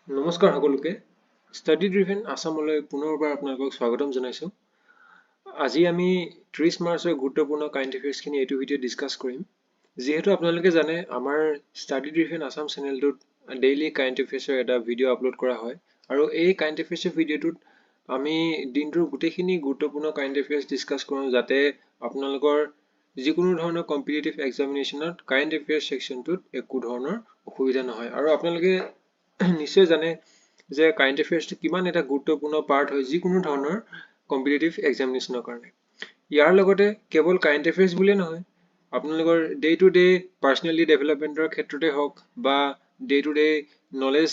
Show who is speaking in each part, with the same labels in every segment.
Speaker 1: নমস্কাৰ সকলোকে study driven আসামলৈ পুনৰবাৰ আপোনালোকক স্বাগতম জনাইছো। আজি আমি 30 মাৰ্চৰ গুৰুত্বপূৰ্ণ কাৰেণ্ট এফেয়াৰ্ছখিনি এইটো ভিডিঅ' ডিছকাছ কৰিম। যিহেতু আপোনালোকে জানে আমাৰ ষ্টাডি ড্ৰিভেন আসাম চেনেলটোত ডেইলি কাৰেণ্ট এফেয়াৰ্ছৰ এটা ভিডিঅ' আপলোড কৰা হয় আৰু এই কাৰেণ্ট এফেয়াৰ্ছৰ ভিডিঅ'টোত আমি দিনটোৰ গোটেইখিনি গুৰুত্বপূৰ্ণ কাৰেণ্ট এফেয়াৰ্ছ ডিছকাছ কৰোঁ যাতে আপোনালোকৰ যিকোনো ধৰণৰ কম্পিটিটিভ এক্সামিনেশ্যনত কাৰেণ্ট এফেয়াৰ্ছ ছেকশ্যনটোত একো ধৰণৰ অসুবিধা নহয়। আৰু আপোনালোকে নিশ্চয় জানে যে কাৰেণ্ট এফেয়াৰ্ছটো কিমান এটা গুৰুত্বপূৰ্ণ পাৰ্ট হয় যিকোনো ধৰণৰ কম্পিটিটিভ এক্সামিনেশ্যনৰ কাৰণে। ইয়াৰ লগতে কেৱল কাৰেণ্ট এফেয়াৰ্ছ বুলিয়ে নহয়, আপোনালোকৰ ডে টু ডে পাৰ্চনেলি ডেভেলপমেণ্টৰ ক্ষেত্ৰতে হওক বা ডে টু ডে নলেজ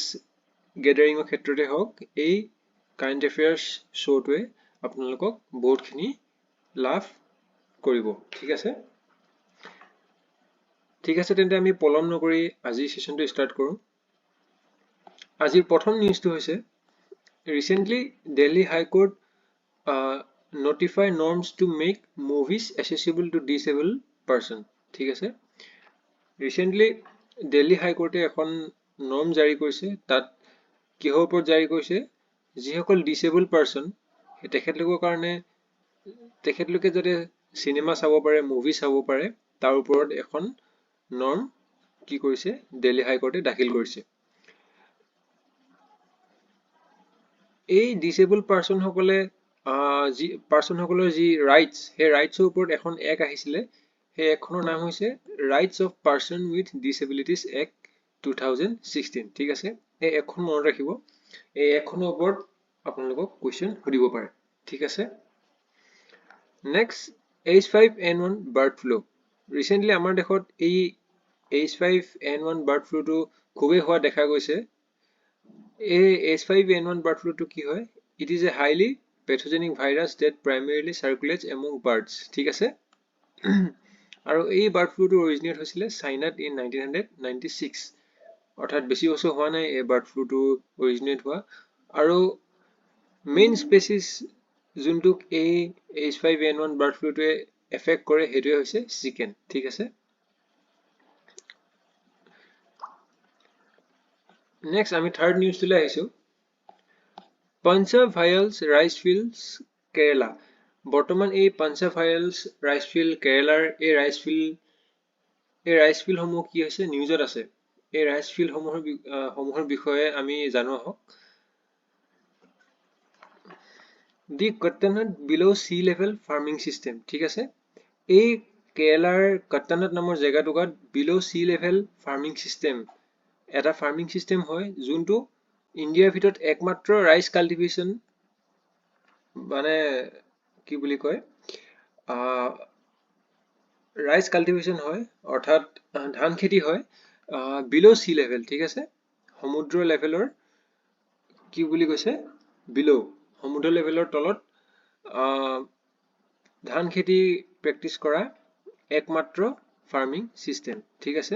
Speaker 1: গেডাৰিঙৰ ক্ষেত্ৰতে হওক, এই কাৰেণ্ট এফেয়াৰ্ছ শ্ব'টোৱে আপোনালোকক বহুতখিনি লাভ কৰিব। ঠিক আছে, তেন্তে আমি পলম নকৰি আজিৰ ছেশ্যনটো ষ্টাৰ্ট কৰোঁ। আজিৰ প্ৰথম নিউজটো হৈছে recently Delhi high court notify norms to make movies accessible to disabled person। ঠিক আছে, ৰিচেণ্টলি দিল্লী হাইকোৰ্টে এখন নৰ্ম জাৰি কৰিছে। তাত কিহৰ ওপৰত জাৰি কৰিছে, যিসকল ডিচেবল পাৰ্চন তেখেতলোকৰ কাৰণে তেখেতলোকে যাতে চিনেমা চাব পাৰে, মুভি চাব পাৰে, তাৰ ওপৰত এখন নৰ্ম কি কৰিছে দিল্লী হাইকোৰ্টে দাখিল কৰিছে। এই ডিচেবল পাৰ্চনসকলে পাৰ্চনসকলৰ যি ৰাইটছ, সেই ৰাইটছৰ ওপৰত এখন এক্ট আহিছিলে। সেই এক্টখনৰ নাম হৈছে rights of person with ডিচেবিলিটিজ act 2016। ঠিক আছে, এই এক্টখন মনত ৰাখিব। এই এক্টখনৰ ওপৰত আপোনালোকক কুৱেশ্যন সুধিব পাৰে। ঠিক আছে, next H5N1 bird flu. Recently আমাৰ দেশত এই H5N1 বাৰ্ড ফ্লুটো খুবেই হোৱা দেখা গৈছে। এই H5N1 বাৰ্ড ফ্লুটো কি হয়? It is a highly pathogenic virus that primarily circulates among birds. ঠিক আছে, আৰু এই বাৰ্ড ফ্লুটো অৰিজিনেট হৈছিলে চাইনাত ইন 1996। অৰ্থাৎ বেছি বছৰ হোৱা নাই এই বাৰ্ড ফ্লুটো অৰিজিনেট হোৱা। আৰু মেইন স্পেচিছ যোনটোক এই H5N1 বাৰ্ড ফ্লুটোৱে এফেক্ট কৰে সেইটোৱে হৈছে চিকেন। ঠিক আছে, নেক্সট আমি থাৰ্ড নিউজটোলৈ আহিছোঁ। পাঞ্জাৱ ভায়ালছ ৰাইচ ফিল্ডছ কেৰেলা। বৰ্তমান এই পাঞ্জাৱ ভায়ালছ ৰাইচ ফিল্ড কেৰেলাৰ এই ৰাইচ ফিল্ডসমূহ কি হৈছে, নিউজত আছে। এই ৰাইচ ফিল্ডসমূহৰ বিষয়ে আমি জানো আহক। দি কট্টানাড বিলো চি লেভেল ফাৰ্মিং চিষ্টেম। ঠিক আছে, এই কেৰেলাৰ কট্টানাড নামৰ জেগাটুকুৰাত বিলো চি লেভেল ফাৰ্মিং চিষ্টেম এটা ফাৰ্মিং চিষ্টেম হয়, যোনটো ইণ্ডিয়াৰ ভিতৰত একমাত্ৰ ৰাইচ কাল্টিভেশ্যন মানে কি বুলি কয়, ৰাইচ কাল্টিভেশ্যন হয়, অৰ্থাৎ ধান খেতি হয় বিলো চি লেভেল। ঠিক আছে, সমুদ্ৰ লেভেলৰ কি বুলি কৈছে, বিলো, সমুদ্ৰ লেভেলৰ তলত ধান খেতি প্ৰেক্টিচ কৰা একমাত্ৰ ফাৰ্মিং চিষ্টেম। ঠিক আছে,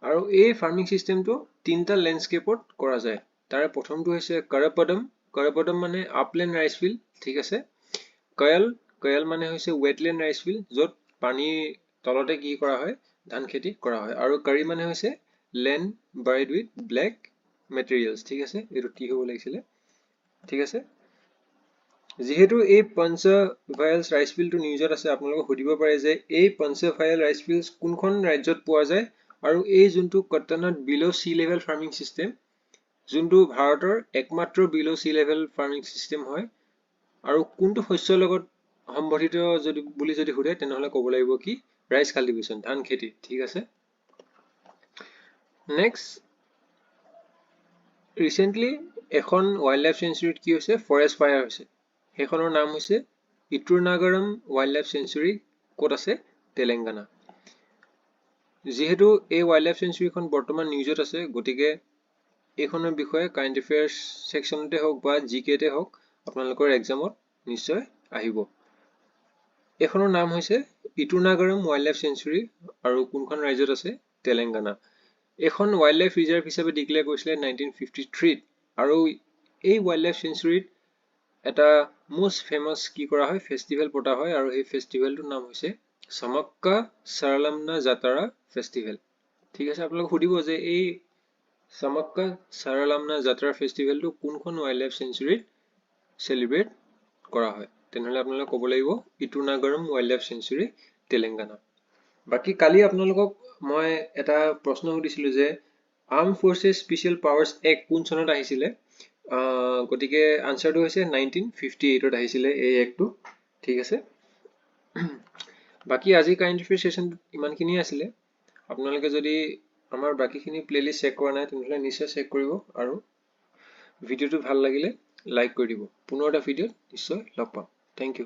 Speaker 1: আৰু এই ফাৰ্মিং চিষ্টেমটো তিনিটা লেণ্ডস্কেপত কৰা যায়। তাৰে প্ৰথমটো হৈছে কৰপদম। কৰপদম মানে আপলেণ্ড ৰাইচ ফিল্ড। ঠিক আছে, কয়ল মানে হৈছে ৱেটলেণ্ড ৰাইচ ফিল্ড, য'ত পানীৰ তলতে কি কৰা হয়, ধান খেতি কৰা হয়। আৰু কাৰী মানে হৈছে land buried with black materials. ঠিক আছে, এইটো কি হ'ব লাগিছিলে। ঠিক আছে, যিহেতু এই পাঞ্জাভায়ালছ ৰাইচ ফিল্ডটো নিউজত আছে, আপোনালোকক সুধিব পাৰে যে এই পাঞ্জাভায়াল ৰাইচ ফিল্ড কোনখন ৰাজ্যত পোৱা যায়, আৰু এই যোনটো কট্টানাড বিলো চি লেভেল ফাৰ্মিং চিষ্টেম, যোনটো ভাৰতৰ একমাত্ৰ বিলো চি লেভেল ফাৰ্মিং চিষ্টেম হয়, আৰু কোনটো শস্যৰ লগত সম্বন্ধিত বুলি যদি সোধে তেনেহ'লে ক'ব লাগিব কি, ৰাইচ কাল্টিভেশ্যন, ধান খেতি। ঠিক আছে, নেক্সট ৰিচেণ্টলি এখন ৱাইল্ড লাইফ চেঞ্চুৰীত কি হৈছে, ফৰেষ্ট ফায়াৰ হৈছে। সেইখনৰ নাম হৈছে ইট্ৰুনাগৰম ৱাইল্ড লাইফ চেঞ্চুৰী। ক'ত আছে, তেলেংগানা। যিহেতু এই ৱাইল্ড লাইফ চেঞ্চুৰীখন বৰ্তমান নিউজত আছে, গতিকে এইখনৰ বিষয়ে কাৰেণ্ট এফেয়াৰ্ছ ছেকশ্যনতে হওক বা জিকেতে হওক আপোনালোকৰ এক্সামত নিশ্চয় আহিব। এইখনৰ নাম হৈছে ইট্ৰুনাগৰম ৱাইল্ড লাইফ চেঞ্চুৰী, আৰু কোনখন ৰাজ্যত আছে, তেলেংগানা। এইখন ৱাইল্ড লাইফ ৰিজাৰ্ভ হিচাপে ডিক্লেয়াৰ কৰিছিলে 1953, আৰু এই ৱাইল্ড লাইফ চেঞ্চুৰীত এটা most ফেমাছ কি কৰা হয়, ফেষ্টিভেল পতা হয়, আৰু সেই ফেষ্টিভেলটোৰ নাম হৈছে চামাক্কা চাৰালামনা জাতাৰা ফেষ্টিভেল। ঠিক আছে, আপোনালোক সুধিব যে এই সামাক্কা সাৰালামনা যাত্ৰা ফেষ্টিভেলটো কোনখন ৱাইল্ড লাইফ চেঞ্চুৰীত চেলিব্ৰেট কৰা হয়? তেনেহ'লে আপোনালোকে ক'ব লাগিব ইটুনাগৰম ৱাইল্ড লাইফ চেঞ্চুৰী তেলেংগানা। বাকী কালি আপোনালোকক মই এটা প্ৰশ্ন সুধিছিলোঁ যে arm forces special powers act কোন চনত আহিছিলে? গতিকে আনচাৰটো হৈছে 1958ত আহিছিলে এই এক্টটো। ঠিক আছে, বাকী আজি কাৰেণ্ট এফেয়াৰ ছেশ্যনটোত ইমানখিনিয়ে আছিলে। আপোনালোকে যদি আমাৰ বাকীখিনি প্লেলিষ্ট চেক কৰা নাই তেনেহ'লে নিশ্চয় চেক কৰিব আৰু ভিডিঅ'টো ভাল লাগিলে লাইক কৰি দিব। পুনৰ এটা ভিডিঅ'ত নিশ্চয় লগ পাম। Thank U.